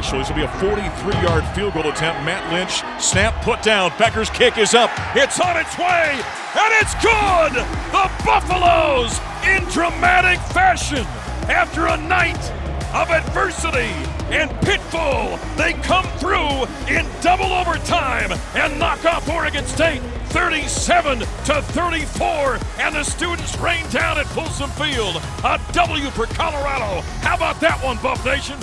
actually. This will be a 43-yard field goal attempt. Matt Lynch, snap, put down. Becker's kick is up. It's on its way, and it's good! The Buffaloes, in dramatic fashion, after a night of adversity and pitfall, they come through in double overtime and knock off Oregon State 37-34, and the students rain down at Folsom Field. A W for Colorado. How about that one, Buff Nation?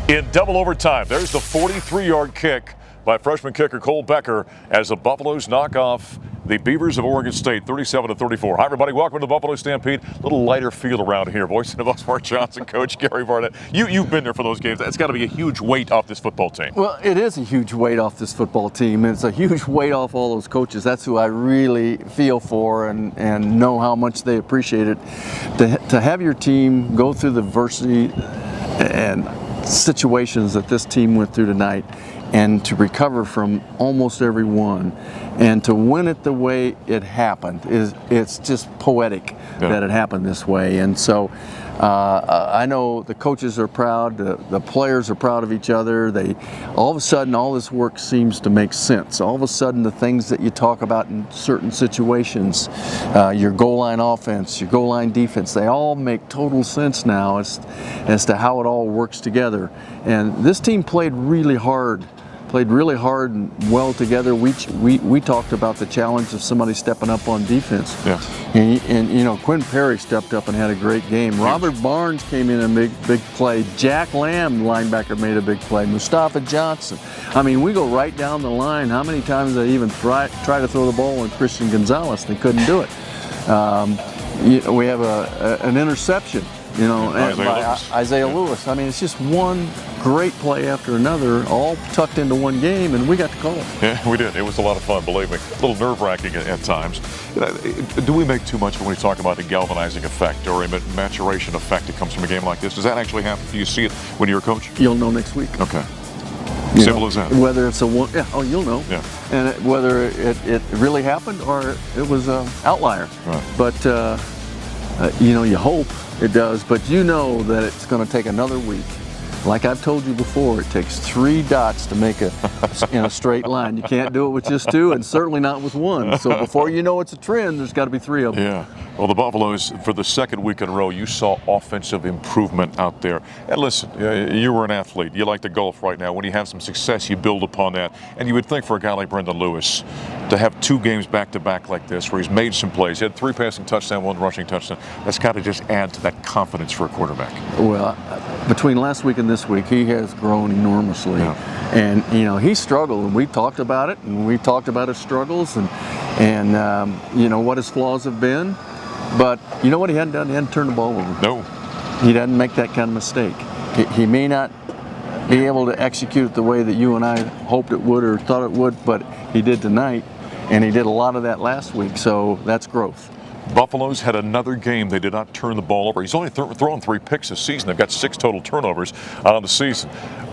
In double overtime, there's the 43-yard kick by freshman kicker Cole Becker as the Buffaloes knock off the Beavers of Oregon State 37-34. Hi, everybody. Welcome to the Buffalo Stampede. A little lighter field around here. Voice of the Buffs, Mark Johnson, Coach Gary Barnett. You've been there for those games. That's got to be a huge weight off this football team. Well, it is a huge weight off this football team. It's a huge weight off all those coaches. That's who I really feel for and know how much they appreciate it. To have your team go through the adversity and situations that this team went through tonight, and to recover from almost every one, and to win it the way it happened, it's just poetic that it happened this way. And so I know the coaches are proud, the players are proud of each other. All of a sudden, all this work seems to make sense. All of a sudden, the things that you talk about in certain situations, your goal line offense, your goal line defense, they all make total sense now as to how it all works together. And this team played really hard and well together. We talked about the challenge of somebody stepping up on defense. Yeah. And you know, Quinn Perry stepped up and had a great game. Robert Barnes came in and made a big play. Jack Lamb, linebacker, made a big play. Mustafa Johnson. I mean, we go right down the line. How many times they even try to throw the ball on Christian Gonzalez? They couldn't do it. We have an interception, you know, by Isaiah Lewis. I mean, it's just one great play after another, all tucked into one game, and we got to call it. Yeah, we did. It was a lot of fun, believe me. A little nerve-wracking at times. Do we make too much when we talk about the galvanizing effect or a maturation effect that comes from a game like this? Does that actually happen? Do you see it when you're a coach? You'll know next week. Okay. Simple as that. Whether it's a one, you'll know. Yeah. And whether it really happened or it was an outlier. Right. But you know, you hope it does. But you know that it's going to take another week. Like I've told you before, it takes 3 dots to make in a straight line. You can't do it with just 2, and certainly not with 1. So before you know it's a trend, there's got to be 3 of them. Yeah. Well, the Buffaloes, for the second week in a row, you saw offensive improvement out there. And listen, you were an athlete. You like to golf right now. When you have some success, you build upon that. And you would think for a guy like Brendan Lewis to have 2 games back-to-back like this where he's made some plays. He had 3 passing touchdowns, 1 rushing touchdown. That's got to just add to that confidence for a quarterback. Well, between last week and this week, he has grown enormously. Yeah. And, you know, he struggled, and we talked about it, and we talked about his struggles and you know, what his flaws have been. But you know what he hadn't done? He hadn't turned the ball over. No. He doesn't make that kind of mistake. He may not be able to execute it the way that you and I hoped it would or thought it would, but he did tonight, and he did a lot of that last week, so that's growth. Buffaloes had another game. They did not turn the ball over. He's only thrown 3 picks this season. They've got 6 total turnovers on the season.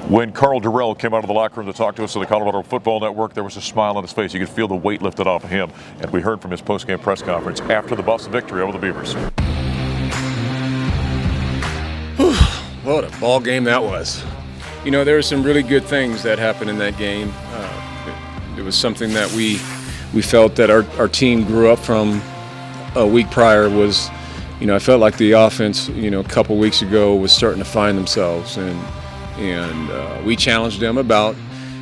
When Carl Durrell came out of the locker room to talk to us on the Colorado Football Network, there was a smile on his face. You could feel the weight lifted off of him. And we heard from his post-game press conference after the Buffs' victory over the Beavers. What a ball game that was. You know, there were some really good things that happened in that game. It was something that we felt that our team grew up from a week prior. Was, you know, I felt like the offense, you know, a couple weeks ago was starting to find themselves, and we challenged them about,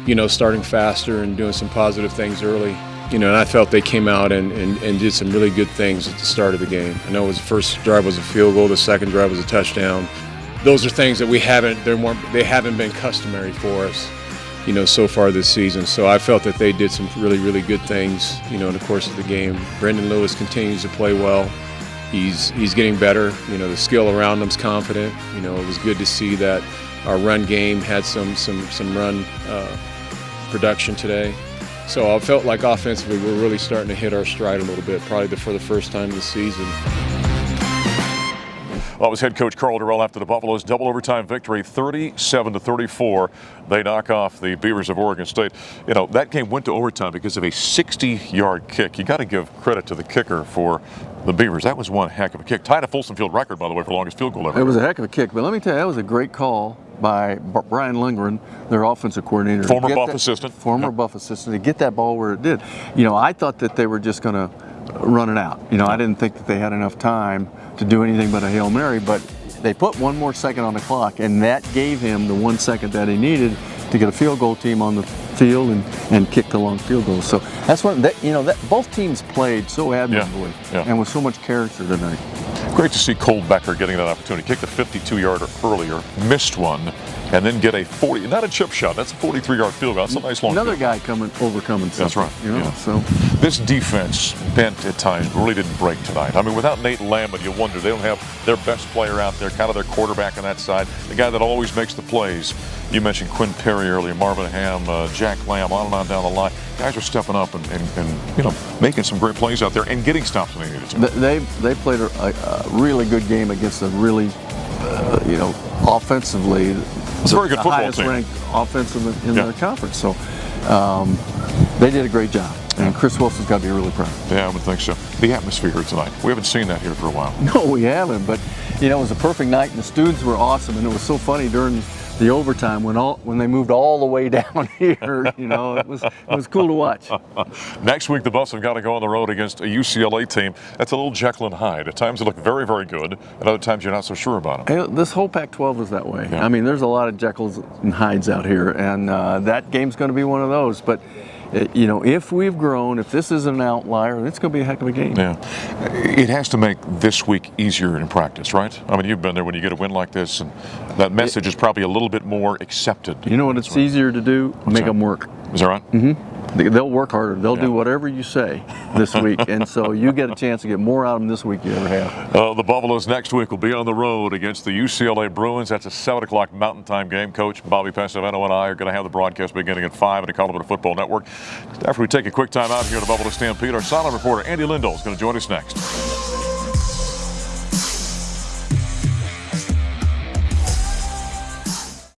you know, starting faster and doing some positive things early. You know, and I felt they came out and did some really good things at the start of the game. I know the first drive was a field goal, the second drive was a touchdown. Those are things that they haven't been customary for us, you know, so far this season. So I felt that they did some really, really good things, you know, in the course of the game. Brendan Lewis continues to play well. He's getting better. You know, the skill around him's confident. You know, it was good to see that our run game had some run production today. So I felt like offensively we're really starting to hit our stride a little bit, probably for the first time this season. Well, it was head coach Carl Durrell after the Buffaloes' double overtime victory, 37-34. They knock off the Beavers of Oregon State. You know, that game went to overtime because of a 60-yard kick. You got to give credit to the kicker for the Beavers. That was one heck of a kick. Tied a Folsom Field record, by the way, for longest field goal ever. It was a heck of a kick, but let me tell you, that was a great call. by Brian Lindgren, their offensive coordinator. Former Buff assistant. Former Buff assistant, to get that ball where it did. You know, I thought that they were just going to run it out. You know, I didn't think that they had enough time to do anything but a Hail Mary, but they put 1 more second on the clock, and that gave him the 1 second that he needed to get a field goal team on the field and kick the long field goal. So that's what, both teams played so admirably and with so much character tonight. Great to see Cole Becker getting that opportunity. Kicked a 52-yarder earlier, missed one, and then get a 40, not a chip shot, that's a 43-yard field goal. That's a nice long Another field. guy overcoming something. That's right. You know, so. This defense, bent at times, really didn't break tonight. I mean, without Nate Lamb, you wonder, they don't have their best player out there, kind of their quarterback on that side, the guy that always makes the plays. You mentioned Quinn Perry earlier, Marvin Ham, Jack Lamb, on and on down the line. Guys are stepping up and making some great plays out there and getting stops when they needed to. They played a really good game against a really, offensively, it's a very good football highest team. ranked offense in the conference. So they did a great job. And Chris Wilson's got to be really proud. Yeah, I would think so. The atmosphere here tonight, we haven't seen that here for a while. No, we haven't. But it was a perfect night, and the students were awesome. And it was so funny during the overtime when they moved all the way down here. It was cool to watch. Next week, the Buffs have got to go on the road against a UCLA team that's a little Jekyll and Hyde. At times they look very, very good. At other times you're not so sure about them. Hey, this whole Pac-12 is that way. Yeah. I mean, there's a lot of Jekylls and Hydes out here, and that game's going to be one of those. But if we've grown, if this is an outlier, it's going to be a heck of a game. Yeah, it has to make this week easier in practice, right? I mean, you've been there when you get a win like this, and that message is probably a little bit more accepted. You know what it's easier to do? Make them work. Is that right? Mm-hmm. They'll work harder. They'll do whatever you say this week, and so you get a chance to get more out of them this week than you ever have. The Buffaloes next week will be on the road against the UCLA Bruins. That's a 7 o'clock Mountain Time game. Coach Bobby Pesavento and I are going to have the broadcast beginning at 5 on the Colorado Football Network. After we take a quick time out here at the Buffalo Stampede, our silent reporter Andy Lindahl is going to join us next.